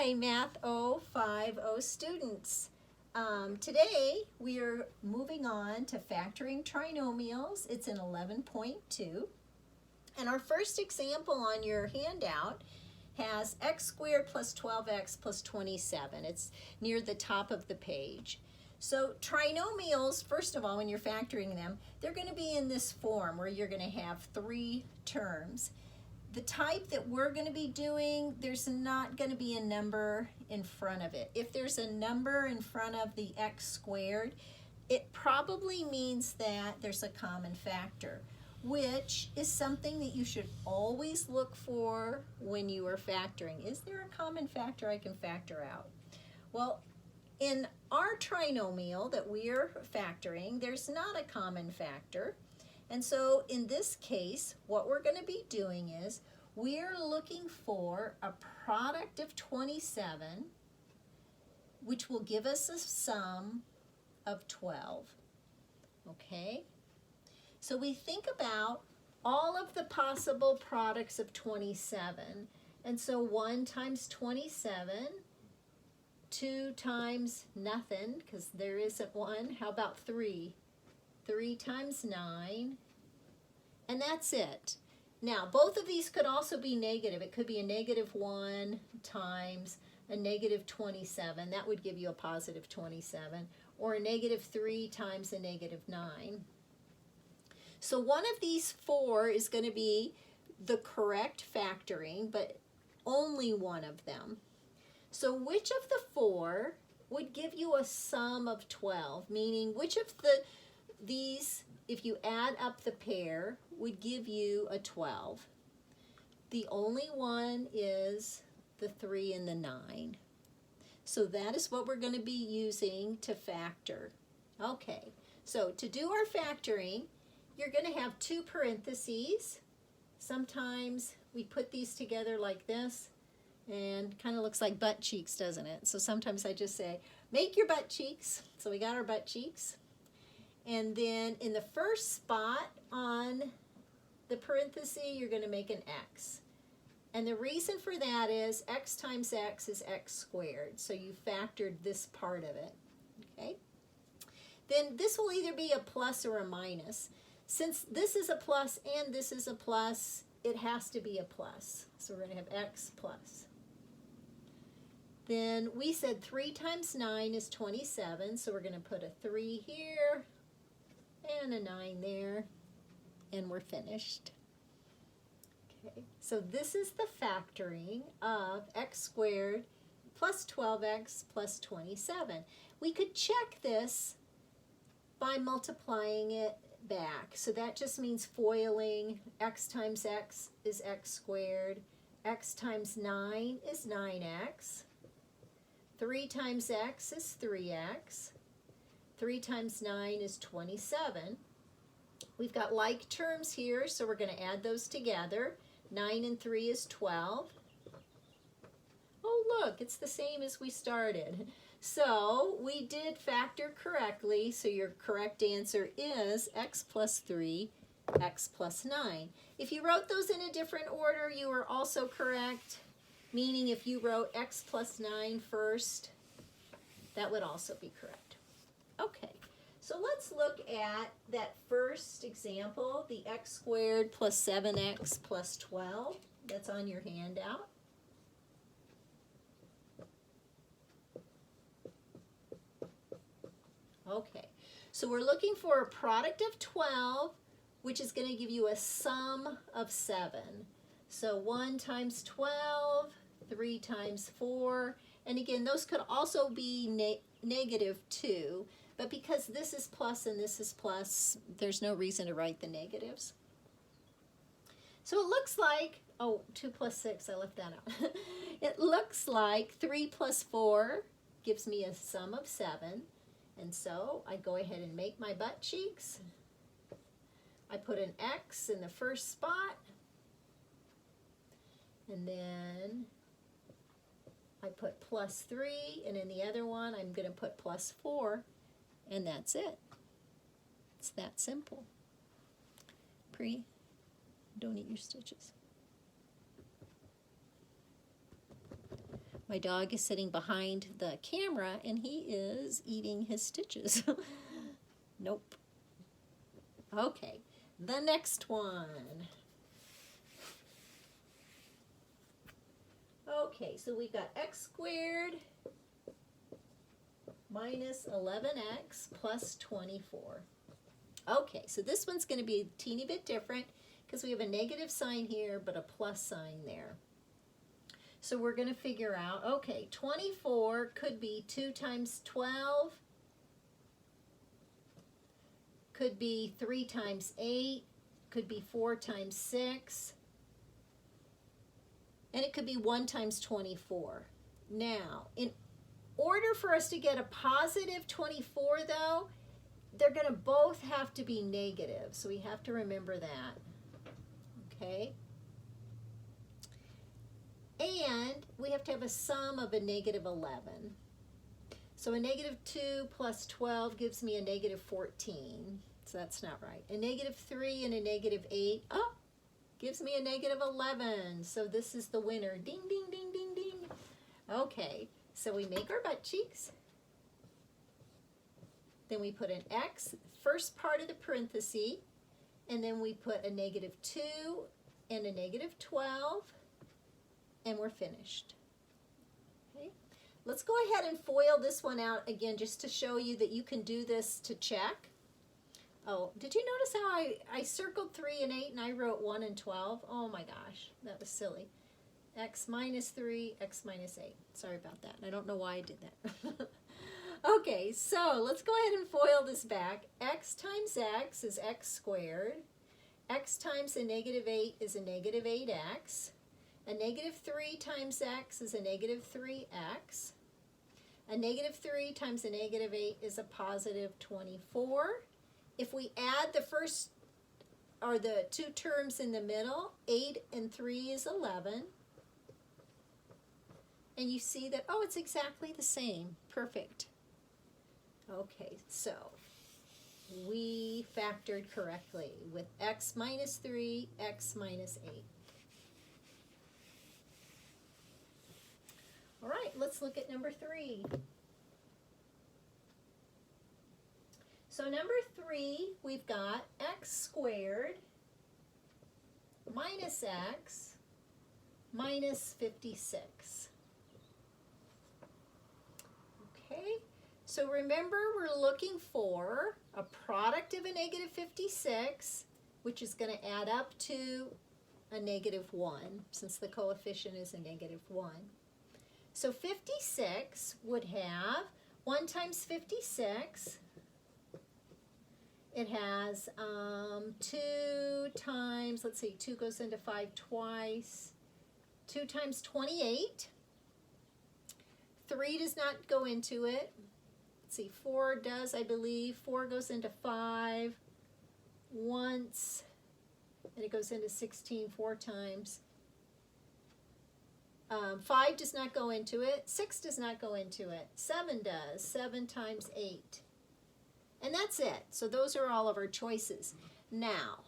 Hi, Math 050 students. Today we are moving on to factoring trinomials. It's in 11.2. And our first example on your handout has x squared plus 12x plus 27. It's near the top of the page. So trinomials, first of all, when you're factoring them, they're going to be in this form where you're going to have three terms. The type that we're going to be doing, there's not going to be a number in front of it. If there's a number in front of the x squared, it probably means that there's a common factor, which is something that you should always look for when you are factoring. Is there a common factor I can factor out? Well, in our trinomial that we are factoring, there's not a common factor. And so in this case, what we're going to be doing is we're looking for a product of 27, which will give us a sum of 12. Okay? So we think about all of the possible products of 27. And so 1 times 27, 2 times nothing, because there isn't one. How about 3? 3 times 9, and that's it. Now, both of these could also be negative. It could be a -1 times a -27. That would give you a positive 27. Or a -3 times a -9. So one of these four is going to be the correct factoring, but only one of them. So which of the four would give you a sum of 12? Meaning, which of these, if you add up the pair, would give you a 12. The only one is the 3 and the 9. So that is what we're going to be using to factor. Okay, so to do our factoring, you're going to have 2 parentheses. Sometimes we put these together like this, and kind of looks like butt cheeks, doesn't it? So sometimes I just say, make your butt cheeks. So we got our butt cheeks. And then in the first spot on the parenthesis, you're going to make an x. And the reason for that is x times x is x squared. So you factored this part of it. Okay? Then this will either be a plus or a minus. Since this is a plus and this is a plus, it has to be a plus. So we're going to have x plus. Then we said 3 times 9 is 27. So we're going to put a 3 here and a 9 there, and we're finished. Okay, so this is the factoring of x squared plus 12x plus 27. We could check this by multiplying it back. So that just means foiling. X times x is x squared. X times 9 is 9x. 3 times x is 3x. 3 times 9 is 27. We've got like terms here, so we're going to add those together. 9 and 3 is 12. Oh, look, it's the same as we started. So we did factor correctly, so your correct answer is x plus 3, x plus 9. If you wrote those in a different order, you were also correct, meaning if you wrote x plus 9 first, that would also be correct. Okay, so let's look at that first example, the x squared plus 7x plus 12. That's on your handout. Okay, so we're looking for a product of 12, which is going to give you a sum of 7. So 1 times 12, 3 times 4, and again, those could also be -2. But because this is plus and this is plus, there's no reason to write the negatives. So it looks like, oh, 2 plus 6, I left that out. It looks like 3 plus 4 gives me a sum of 7. And so I go ahead and make my butt cheeks. I put an X in the first spot. And then I put plus 3. And in the other one, I'm going to put plus 4. And that's it. It's that simple. Don't eat your stitches. My dog is sitting behind the camera and he is eating his stitches. Nope. Okay, the next one. Okay, so we've got x squared minus 11x plus 24. Okay, so this one's going to be a teeny bit different because we have a negative sign here but a plus sign there. So we're going to figure out, okay, 24 could be 2 times 12, could be 3 times 8, could be 4 times 6, and it could be 1 times 24. Now, in order for us to get a positive 24 though, they're going to both have to be negative, so we have to remember that. Okay? And we have to have a sum of a negative 11. So a negative 2 plus 12 gives me a negative 14. So that's not right. A negative 3 and a negative 8, oh, gives me a negative 11. So this is the winner. Ding, ding, ding, ding, ding. Okay, so we make our butt cheeks. Then we put an X, first part of the parenthesis, and then we put a negative 2 and a negative 12. And we're finished. Okay. Let's go ahead and foil this one out again just to show you that you can do this to check. Oh, did you notice how I circled 3 and 8 and I wrote 1 and 12? Oh my gosh, that was silly. X minus 3, X minus 8. Sorry about that. I don't know why I did that. Okay, so let's go ahead and foil this back. X times X is X squared. X times a negative 8 is a negative 8X. A negative 3 times x is a negative 3x. A negative 3 times a negative 8 is a positive 24. If we add the first, or the two terms in the middle, 8 and 3 is 11. And you see that, oh, it's exactly the same. Perfect. Okay, so we factored correctly with x minus 3, x minus 8. All right, let's look at number 3. So number 3, we've got x squared minus x minus 56. Okay, so remember we're looking for a product of a negative 56, which is going to add up to a negative 1, since the coefficient is a negative 1. So 56 would have 1 times 56. It has 2 times, let's see, 2 goes into 5 twice. 2 times 28. 3 does not go into it. Let's see, 4 does, I believe. 4 goes into 5 once, and it goes into 16 4 times. 5 does not go into it. 6 does not go into it. 7 does. 7 times 8. And that's it. So those are all of our choices. Now,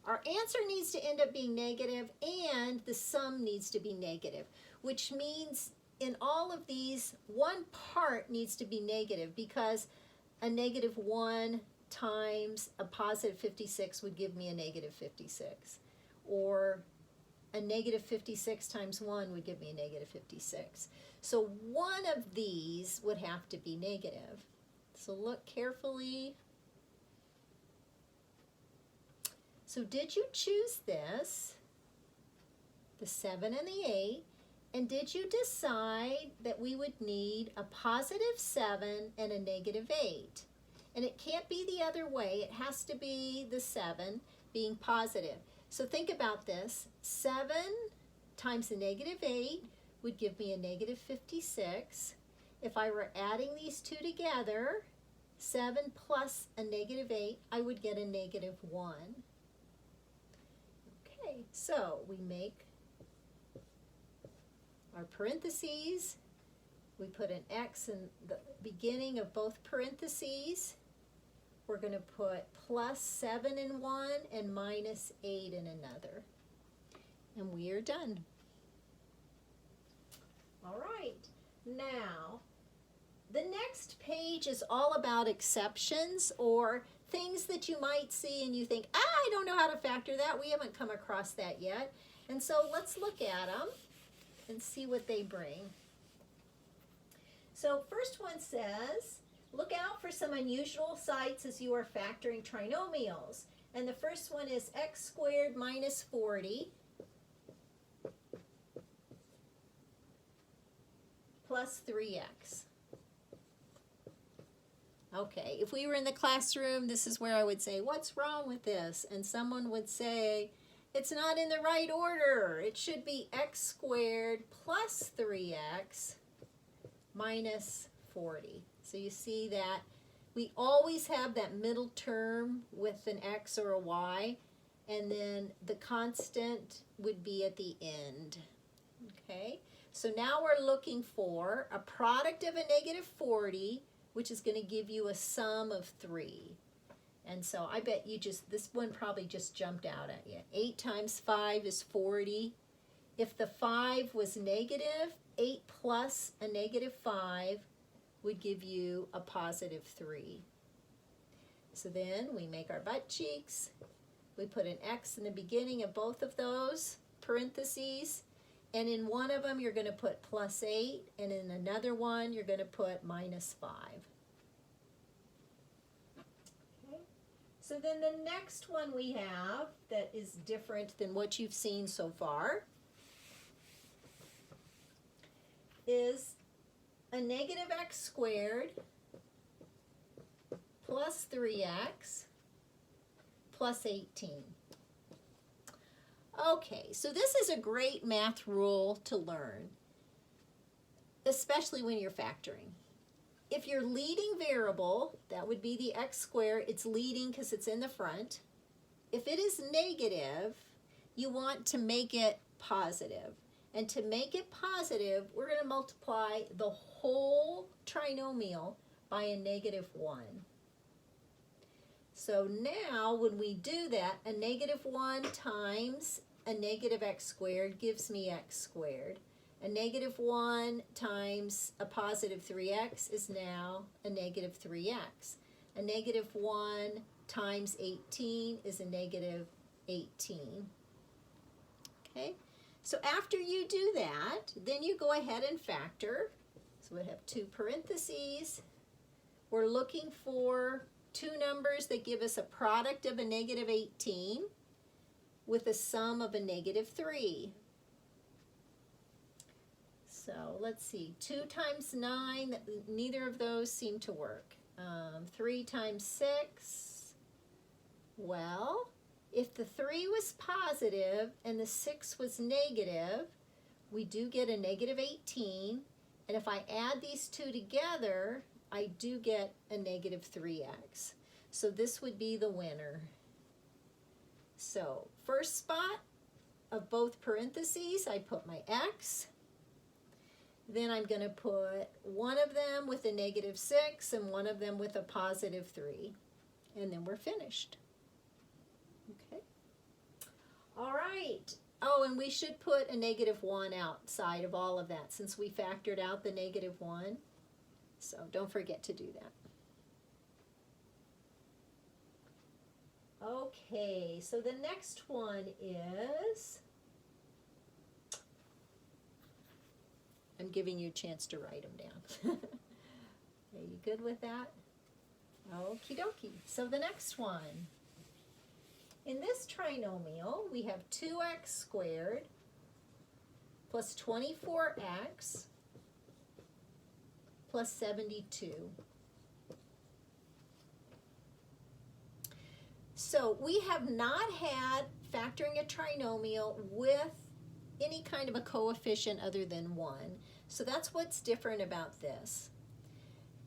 our answer needs to end up being negative, and the sum needs to be negative, which means in all of these, one part needs to be negative, because a negative 1 times a positive 56 would give me a negative 56. Or a negative 56 times 1 would give me a negative 56. So one of these would have to be negative. So look carefully. So did you choose this, the 7 and the 8, and did you decide that we would need a positive 7 and a negative 8? And it can't be the other way. It has to be the 7 being positive. So think about this. 7 times a negative 8 would give me a negative 56. If I were adding these two together, 7 plus a negative 8, I would get a negative 1. Okay, so we make our parentheses. We put an X in the beginning of both parentheses. We're going to put plus 7 in one and minus 8 in another. And we are done. All right. Now, the next page is all about exceptions or things that you might see and you think, I don't know how to factor that. We haven't come across that yet. And so let's look at them and see what they bring. So first one says, look out for some unusual sights as you are factoring trinomials. And the first one is x squared minus 40 plus 3x. Okay, if we were in the classroom, this is where I would say, what's wrong with this? And someone would say, it's not in the right order. It should be x squared plus 3x minus 40. So you see that we always have that middle term with an x or a y, and then the constant would be at the end. Okay, so now we're looking for a product of a negative 40, which is going to give you a sum of 3. And so I bet you this one probably just jumped out at you. 8 times 5 is 40. If the 5 was negative, 8 plus a negative 5 would give you a positive 3. So then we make our butt cheeks. We put an x in the beginning of both of those parentheses. And in one of them, you're going to put plus 8. And in another one, you're going to put minus 5. Okay. So then the next one we have that is different than what you've seen so far is a negative x squared plus 3x plus 18. Okay, so this is a great math rule to learn, especially when you're factoring. If your leading variable, that would be the x squared, it's leading because it's in the front. If it is negative, you want to make it positive. And to make it positive, we're going to multiply the whole trinomial by a negative 1. So now when we do that, a negative 1 times a negative x squared gives me x squared. A negative 1 times a positive 3x is now a negative 3x. A negative 1 times 18 is a negative 18. Okay? So after you do that, then you go ahead and factor. So we have 2 parentheses. We're looking for 2 numbers that give us a product of a negative 18 with a sum of a negative 3. So let's see, 2 times 9, neither of those seem to work. 3 times 6, well, if the 3 was positive and the 6 was negative, we do get a negative 18. And if I add these two together, I do get a negative 3x. So this would be the winner. So first spot of both parentheses, I put my x. Then I'm going to put one of them with a negative 6 and one of them with a positive 3. And then we're finished. Okay. All right. Oh, and we should put a negative 1 outside of all of that since we factored out the negative 1. So don't forget to do that. Okay, so the next one is, I'm giving you a chance to write them down. Are you good with that? Okie dokie. So the next one. In this trinomial, we have 2x squared plus 24x plus 72. So we have not had factoring a trinomial with any kind of a coefficient other than 1. So that's what's different about this.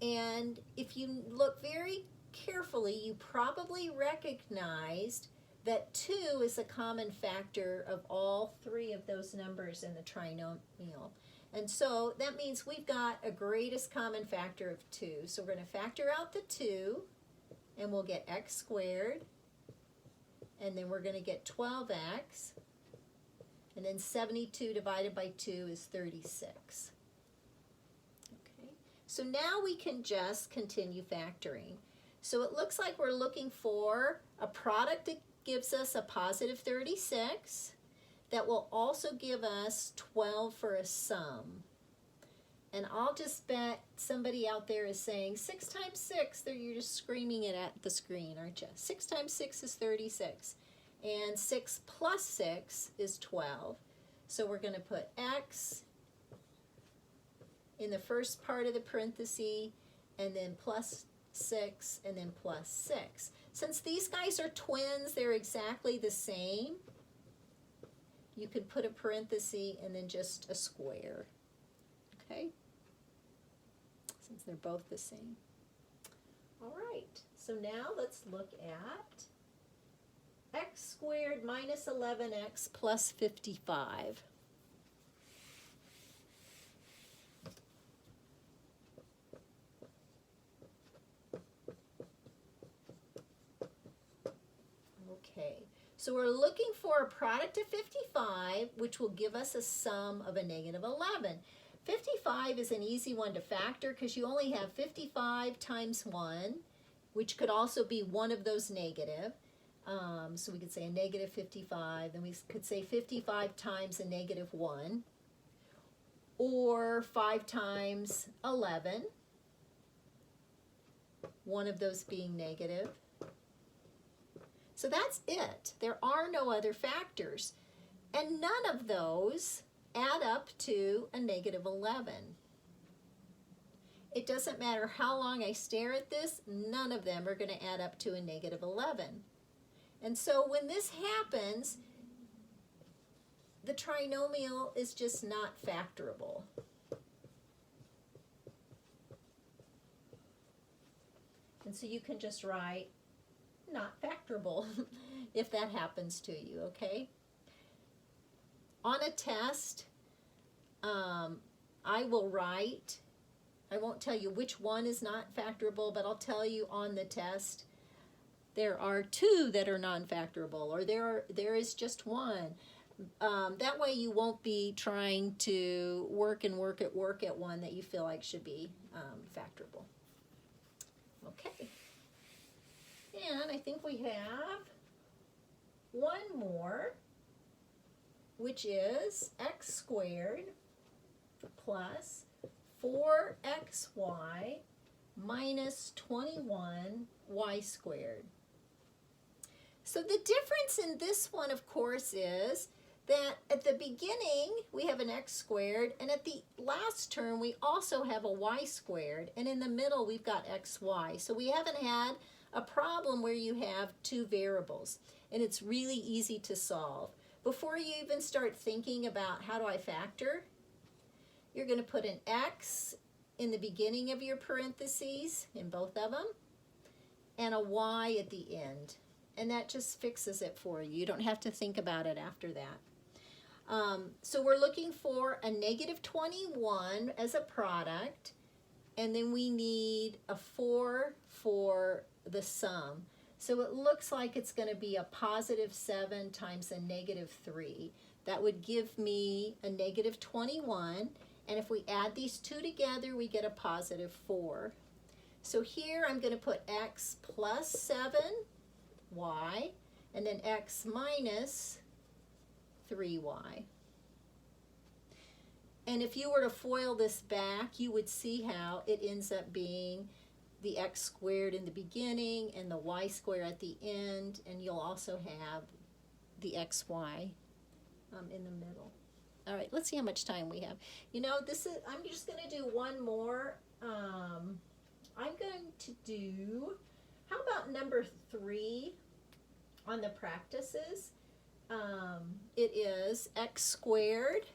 And if you look very carefully, you probably recognized that 2 is a common factor of all 3 of those numbers in the trinomial. And so that means we've got a greatest common factor of 2. So we're going to factor out the 2, and we'll get x squared. And then we're going to get 12x. And then 72 divided by 2 is 36. So now we can just continue factoring. So it looks like we're looking for a product that gives us a positive 36 that will also give us 12 for a sum. And I'll just bet somebody out there is saying 6 times 6, you're just screaming it at the screen, aren't you? 6 times 6 is 36. And 6 plus 6 is 12. So we're going to put x in the first part of the parenthesis, and then plus 6, and then plus 6. Since these guys are twins, they're exactly the same. You could put a parenthesis and then just a square. Okay? Since they're both the same. All right, so now let's look at x squared minus 11x plus 55. Okay, so we're looking for a product of 55, which will give us a sum of a negative 11. 55 is an easy one to factor because you only have 55 times 1, which could also be one of those negative. So we could say a negative 55, then we could say 55 times a negative 1, or 5 times 11, one of those being negative. So that's it. There are no other factors. And none of those add up to a negative 11. It doesn't matter how long I stare at this, none of them are going to add up to a negative 11. And so when this happens, the trinomial is just not factorable. And so you can just write not factorable if that happens to you, okay? On a test, I will write, I won't tell you which one is not factorable, but I'll tell you on the test, there are 2 that are non-factorable, or there is just 1. That way you won't be trying to work at one that you feel like should be factorable. Okay. And I think we have one more, which is x squared plus 4xy minus 21y squared. So the difference in this one, of course, is that at the beginning we have an x squared, and at the last term we also have a y squared, and in the middle we've got xy. So we haven't had a problem where you have 2 variables, and it's really easy to solve. Before you even start thinking about how do I factor, you're going to put an x in the beginning of your parentheses, in both of them, and a y at the end. And that just fixes it for you. You don't have to think about it after that. So we're looking for a negative 21 as a product, and then we need a 4 for the sum. So it looks like it's going to be a positive 7 times a negative 3. That would give me a negative 21, and if we add these 2 together, we get a positive 4. So here I'm going to put x plus 7y, and then x minus 3y. And if you were to FOIL this back, you would see how it ends up being the x squared in the beginning and the y squared at the end, and you'll also have the xy in the middle. All right, let's see how much time we have. You know, I'm just going to do one more. I'm going to do, how about number 3 on the practices? It is x squared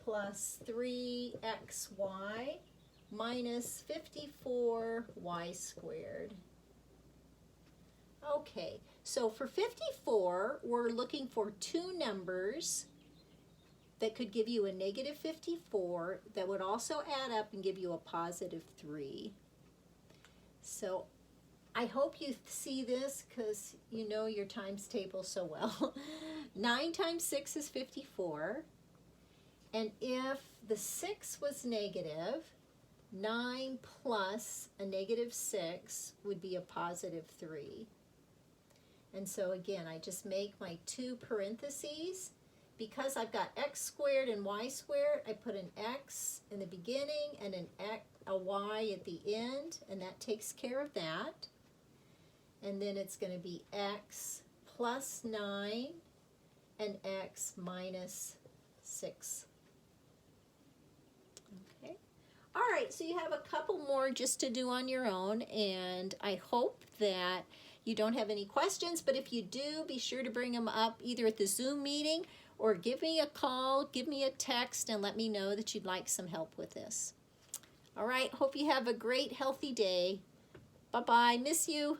plus 3xy minus 54y squared. Okay, so for 54, we're looking for 2 numbers that could give you a negative 54 that would also add up and give you a positive 3. So I hope you see this because you know your times table so well. 9 times 6 is 54. And if the 6 was negative, 9 plus a negative 6 would be a positive 3. And so again, I just make my 2 parentheses. Because I've got x squared and y squared, I put an x in the beginning and a y at the end, and that takes care of that. And then it's going to be x plus 9 and x minus 6. Okay. All right, so you have a couple more just to do on your own, and I hope that you don't have any questions, but if you do, be sure to bring them up either at the Zoom meeting or give me a call, give me a text, and let me know that you'd like some help with this. All right, hope you have a great, healthy day. Bye-bye. Miss you.